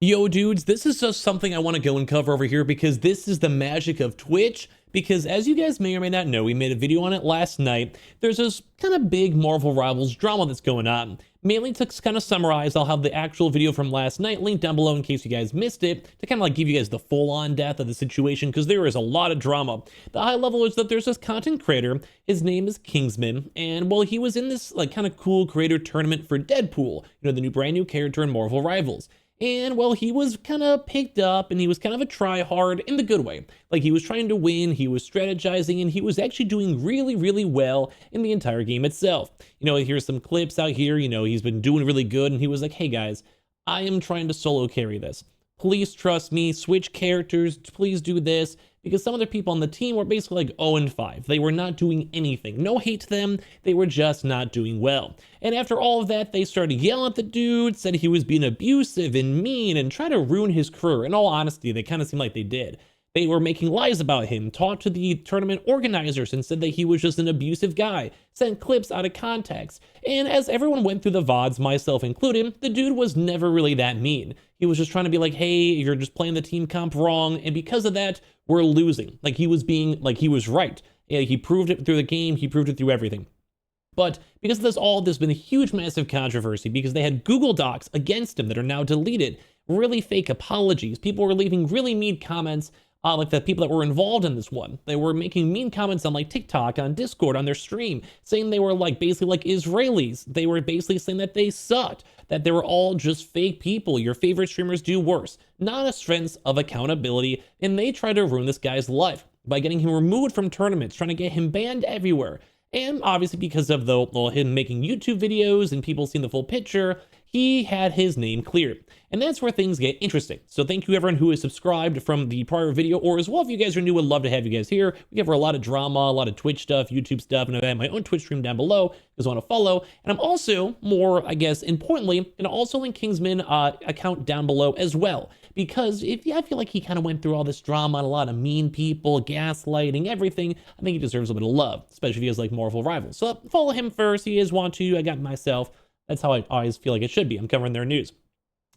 Yo dudes, this is just something I want to go and cover over here because this is the magic of Twitch. Because as you guys may or may not know, we made a video on it last night. There's this kind of big Marvel Rivals drama that's going on. Mainly to kind of summarize, I'll have the actual video from last night linked down below in case you guys missed it, to kind of like give you guys the full-on depth of the situation, because there is a lot of drama. The high level is that there's this content creator, his name is Kingsman, and well, he was in this like kind of cool creator tournament for Deadpool, the new brand new character in Marvel Rivals. And well, he was kind of picked up and he was kind of a try-hard in the good way. Like he was trying to win, he was strategizing, and he was actually doing really, really well in the entire game itself. Here's some clips out here, he's been doing really good, and he was like, hey guys, I am trying to solo carry this. Please trust me, switch characters, please do this. Because some other people on the team were basically like 0-5. They were not doing anything. No hate to them, they were just not doing well. And after all of that, they started yelling at the dude, said he was being abusive and mean, and tried to ruin his career. In all honesty, they kind of seemed like they did. They were making lies about him, talked to the tournament organizers and said that he was just an abusive guy, sent clips out of context. And as everyone went through the VODs, myself included, the dude was never really that mean. He was just trying to be like, hey, you're just playing the team comp wrong, and because of that, we're losing. Like he was being, like he was right. He proved it through the game, he proved it through everything. But because of this all, there's been a huge, massive controversy because they had Google Docs against him that are now deleted. Really fake apologies. People were leaving really mean comments, like the people that were involved in this one. They were making mean comments on like TikTok, on Discord, on their stream, saying they were like basically like Israelis. They were basically saying that they sucked, that they were all just fake people. Your favorite streamers do worse. Not a sense of accountability, and they tried to ruin this guy's life by getting him removed from tournaments, trying to get him banned everywhere. And obviously because of him making YouTube videos and people seeing the full picture, he had his name cleared. And that's where things get interesting. So thank you everyone who is subscribed from the prior video, or as well if you guys are new, would love to have you guys here. We cover a lot of drama, a lot of Twitch stuff, YouTube stuff, and I have my own Twitch stream down below if you guys want to follow. And I'm also, more, I guess, importantly, going to also link Kingsman account down below as well. Because I feel like he kind of went through all this drama and a lot of mean people, gaslighting, everything. I think he deserves a bit of love, especially if he has like Marvel Rivals. So follow him first. He is want to. I got myself. That's how I always feel like it should be. I'm covering their news.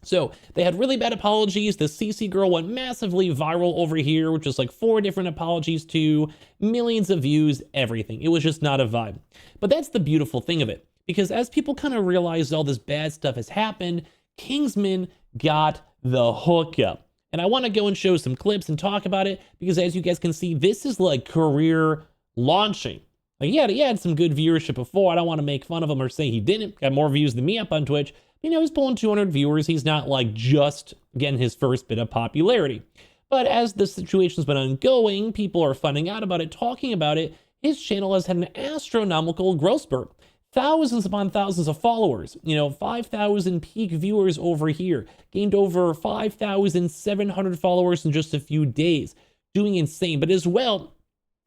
So they had really bad apologies. The CC girl went massively viral over here, which is like 4 different apologies to millions of views, everything. It was just not a vibe. But that's the beautiful thing of it, because as people kind of realized all this bad stuff has happened, Kingsman got the hookup. And I want to go and show some clips and talk about it, because as you guys can see, this is like career launching. Like, yeah, he had some good viewership before. I don't want to make fun of him or say he didn't. Got more views than me up on Twitch. He's pulling 200 viewers. He's not like just getting his first bit of popularity. But as the situation's been ongoing, people are finding out about it, talking about it. His channel has had an astronomical growth spurt. Thousands upon thousands of followers, 5,000 peak viewers over here, gained over 5,700 followers in just a few days, doing insane. But as well,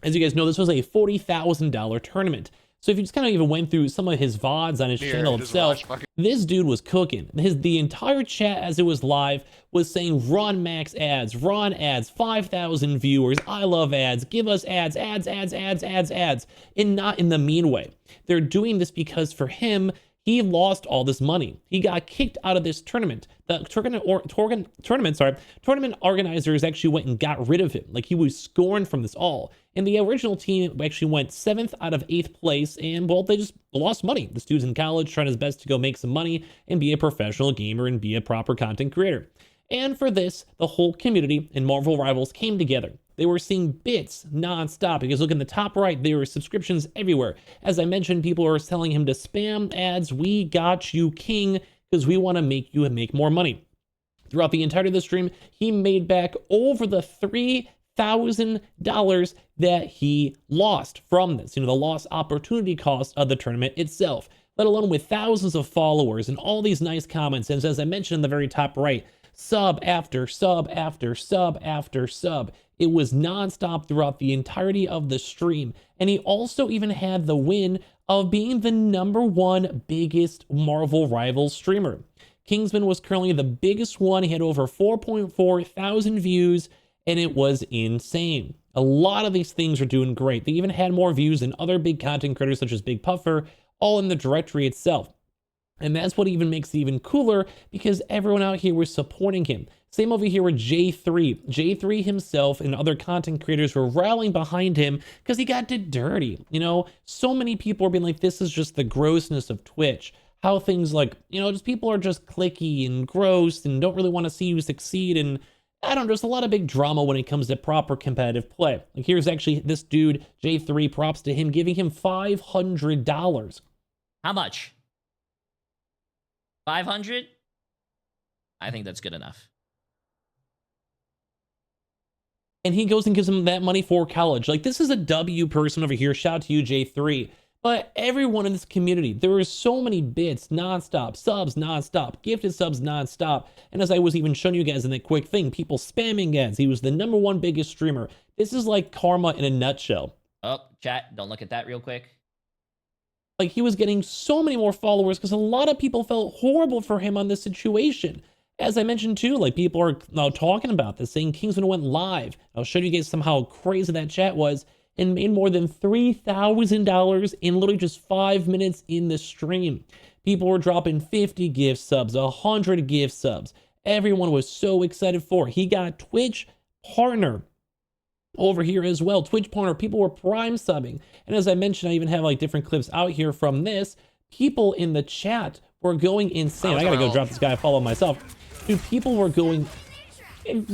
as you guys know, this was a $40,000 tournament. So if you just kind of even went through some of his VODs on his channel himself, this dude was cooking. The entire chat as it was live was saying, run max ads, 5,000 viewers, I love ads, give us ads, and not in the mean way. They're doing this because for him, he lost all this money. He got kicked out of this tournament. The tournament organizers actually went and got rid of him. Like he was scorned from this all. And the original team actually went 7th out of 8th place, and well, they just lost money. This dude's in college trying his best to go make some money and be a professional gamer and be a proper content creator. And for this, the whole community in Marvel Rivals came together. They were seeing bits non-stop, because look in the top right, there were subscriptions everywhere. As I mentioned, people were telling him to spam ads. We got you, king, because we want to make you make more money. Throughout the entirety of the stream, he made back over the $3,000 that he lost from this. The lost opportunity cost of the tournament itself, let alone with thousands of followers and all these nice comments. And as I mentioned in the very top right, sub after sub after sub after sub. It was nonstop throughout the entirety of the stream. And he also even had the win of being the #1 biggest Marvel Rivals streamer. Kingsman was currently the biggest one. He had over 4.4 thousand views, and it was insane. A lot of these things are doing great. They even had more views than other big content creators such as Big Puffer, all in the directory itself. And that's what even makes it even cooler, because everyone out here was supporting him. Same over here with J3. J3 himself and other content creators were rallying behind him because he got did dirty. You know, so many people are being like, this is just the grossness of Twitch. How things like, you know, just people are just clicky and gross and don't really want to see you succeed. And I don't know, there's a lot of big drama when it comes to proper competitive play. Like here's actually this dude, J3, props to him, giving him $500. How much? 500? I think that's good enough. And he goes and gives him that money for college. Like, this is a W person over here. Shout out to you, J3. But everyone in this community, there were so many bits nonstop, subs nonstop, gifted subs nonstop. And as I was even showing you guys in that quick thing, people spamming ads. He was the #1 biggest streamer. This is like karma in a nutshell. Oh, chat, don't look at that real quick. Like, he was getting so many more followers because a lot of people felt horrible for him on this situation. As I mentioned too, like, people are now talking about this, saying Kingsman went live. I'll show you guys somehow crazy that chat was, and made more than $3,000 in literally just 5 minutes in the stream. People were dropping 50 gift subs, 100 gift subs. Everyone was so excited for it. He got Twitch partner over here as well. Twitch partner, people were prime subbing. And as I mentioned, I even have like different clips out here from this. People in the chat were going insane. I gotta go drop this guy, follow myself. Dude, people were going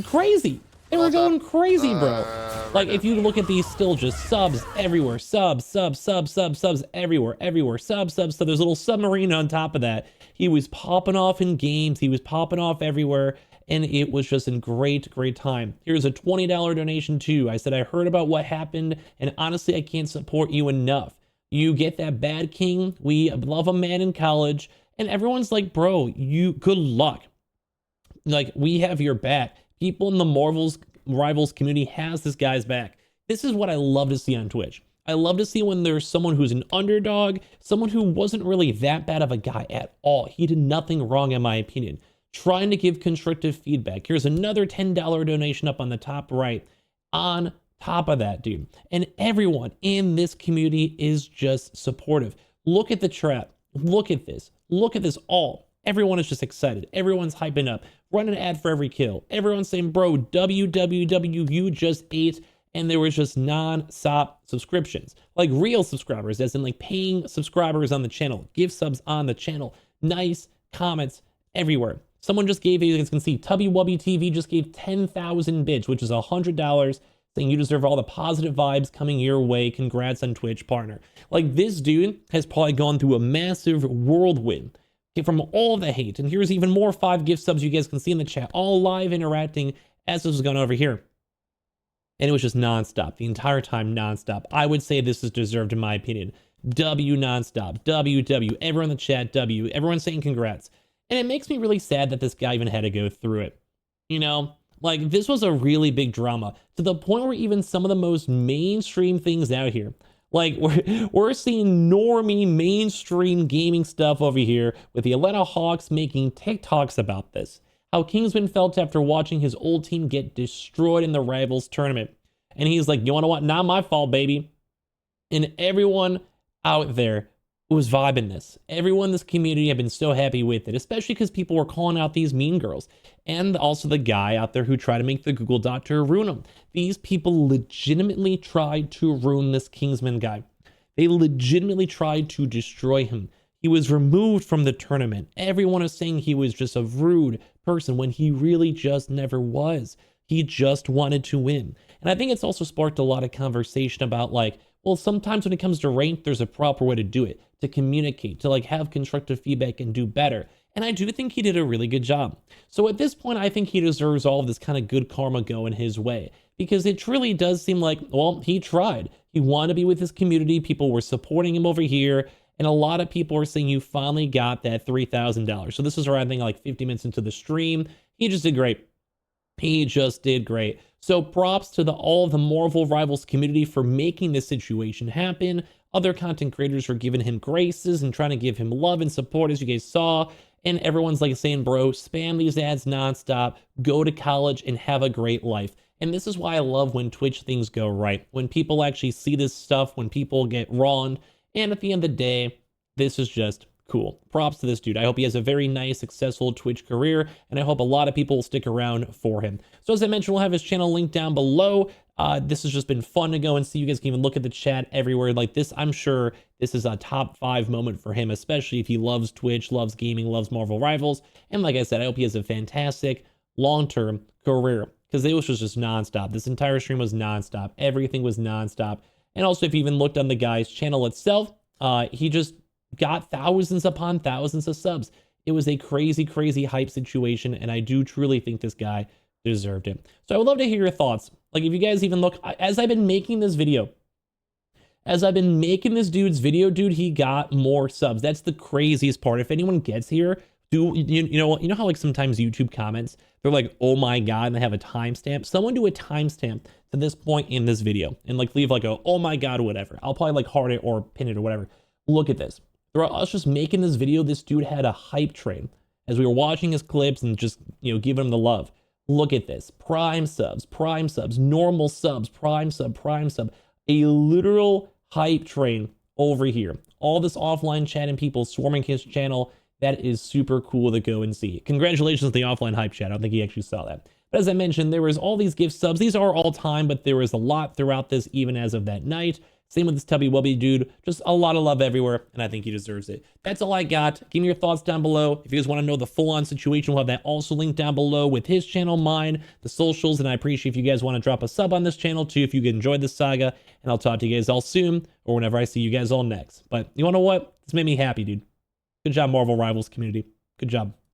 crazy. They were going crazy, bro. Like, if you look at these, still just subs everywhere. Subs everywhere. Subs. There's a little submarine on top of that. He was popping off in games. He was popping off everywhere. And it was just a great time. Here's a $20 donation too. I said, I heard about what happened, and honestly, I can't support you enough. You get that bad king. We love a man in college. And everyone's like, bro, you good luck. Like, we have your back. People in the Marvel's Rivals community has this guy's back. This is what I love to see on Twitch. I love to see when there's someone who's an underdog, someone who wasn't really that bad of a guy at all. He did nothing wrong, in my opinion. Trying to give constructive feedback. Here's another $10 donation up on the top right. On top of that, dude. And everyone in this community is just supportive. Look at the trap. Look at this. Look at this all. Everyone is just excited. Everyone's hyping up. Run an ad for every kill. Everyone's saying, bro, WWW, you just ate. And there was just non-stop subscriptions. Like real subscribers, as in like paying subscribers on the channel. Give subs on the channel. Nice comments everywhere. Someone just gave, you guys can see, Tubby Wubby TV just gave 10,000 bits, which is $100, saying you deserve all the positive vibes coming your way. Congrats on Twitch partner. Like, this dude has probably gone through a massive whirlwind from all the hate. And here's even more 5 gift subs you guys can see in the chat, all live interacting as this was going over here. And it was just nonstop, the entire time nonstop. I would say this is deserved in my opinion. W nonstop, W, everyone in the chat, W, everyone saying congrats. And it makes me really sad that this guy even had to go through it. You know, like, this was a really big drama to the point where even some of the most mainstream things out here, like we're seeing normie mainstream gaming stuff over here with the Atlanta Hawks making TikToks about this. How Kingsman felt after watching his old team get destroyed in the Rivals tournament. And he's like, you wanna know what? Not my fault, baby. And everyone out there was vibing this. Everyone in this community had been so happy with it, especially because people were calling out these mean girls. And also the guy out there who tried to make the Google Doctor ruin him. These people legitimately tried to ruin this Kingsman guy. They legitimately tried to destroy him. He was removed from the tournament. Everyone is saying he was just a rude person when he really just never was. He just wanted to win. And I think it's also sparked a lot of conversation about, like, well, sometimes when it comes to rank, there's a proper way to do it, to communicate, to like have constructive feedback and do better. And I do think he did a really good job. So at this point, I think he deserves all of this kind of good karma going his way, because it truly does seem like, well, he tried. He wanted to be with his community. People were supporting him over here. And a lot of people are saying you finally got that $3,000. So this is around, I think, like 50 minutes into the stream. He just did great. He just did great. So props to all of the Marvel Rivals community for making this situation happen. Other content creators were giving him graces and trying to give him love and support, as you guys saw. And everyone's like saying, bro, spam these ads nonstop, go to college and have a great life. And this is why I love when Twitch things go right. When people actually see this stuff, when people get wronged. And at the end of the day, this is just cool. Props to this dude. I hope he has a very nice, successful Twitch career, and I hope a lot of people will stick around for him. So as I mentioned, we'll have his channel linked down below. This has just been fun to go and see. You guys can even look at the chat everywhere like this. I'm sure this is a top 5 moment for him, especially if he loves Twitch, loves gaming, loves Marvel Rivals. And like I said, I hope he has a fantastic long-term career, because it was just nonstop. This entire stream was nonstop. Everything was nonstop. And also, if you even looked on the guy's channel itself, he just got thousands upon thousands of subs. It was a crazy, crazy hype situation, and I do truly think this guy deserved it. So I would love to hear your thoughts. Like, if you guys even look, as I've been making this video, as I've been making this dude's video, dude, he got more subs. That's the craziest part. If anyone gets here, you know how like sometimes YouTube comments, they're like, oh my God, and they have a timestamp. Someone do a timestamp to this point in this video and like leave like a, oh my God, whatever. I'll probably like heart it or pin it or whatever. Look at this. Throughout us just making this video, this dude had a hype train as we were watching his clips and just, giving him the love. Look at this. Prime subs, normal subs, prime sub, a literal hype train over here. All this offline chat and people swarming his channel. That is super cool to go and see. Congratulations to the offline hype chat. I don't think he actually saw that. But as I mentioned, there was all these gift subs. These are all time, but there was a lot throughout this, even as of that night. Same with this Tubby Wubby dude. Just a lot of love everywhere, and I think he deserves it. That's all I got. Give me your thoughts down below. If you guys want to know the full-on situation, we'll have that also linked down below with his channel, mine, the socials, and I appreciate if you guys want to drop a sub on this channel too if you enjoyed this saga, and I'll talk to you guys all soon or whenever I see you guys all next. But you want to know what? This made me happy, dude. Good job, Marvel Rivals community. Good job.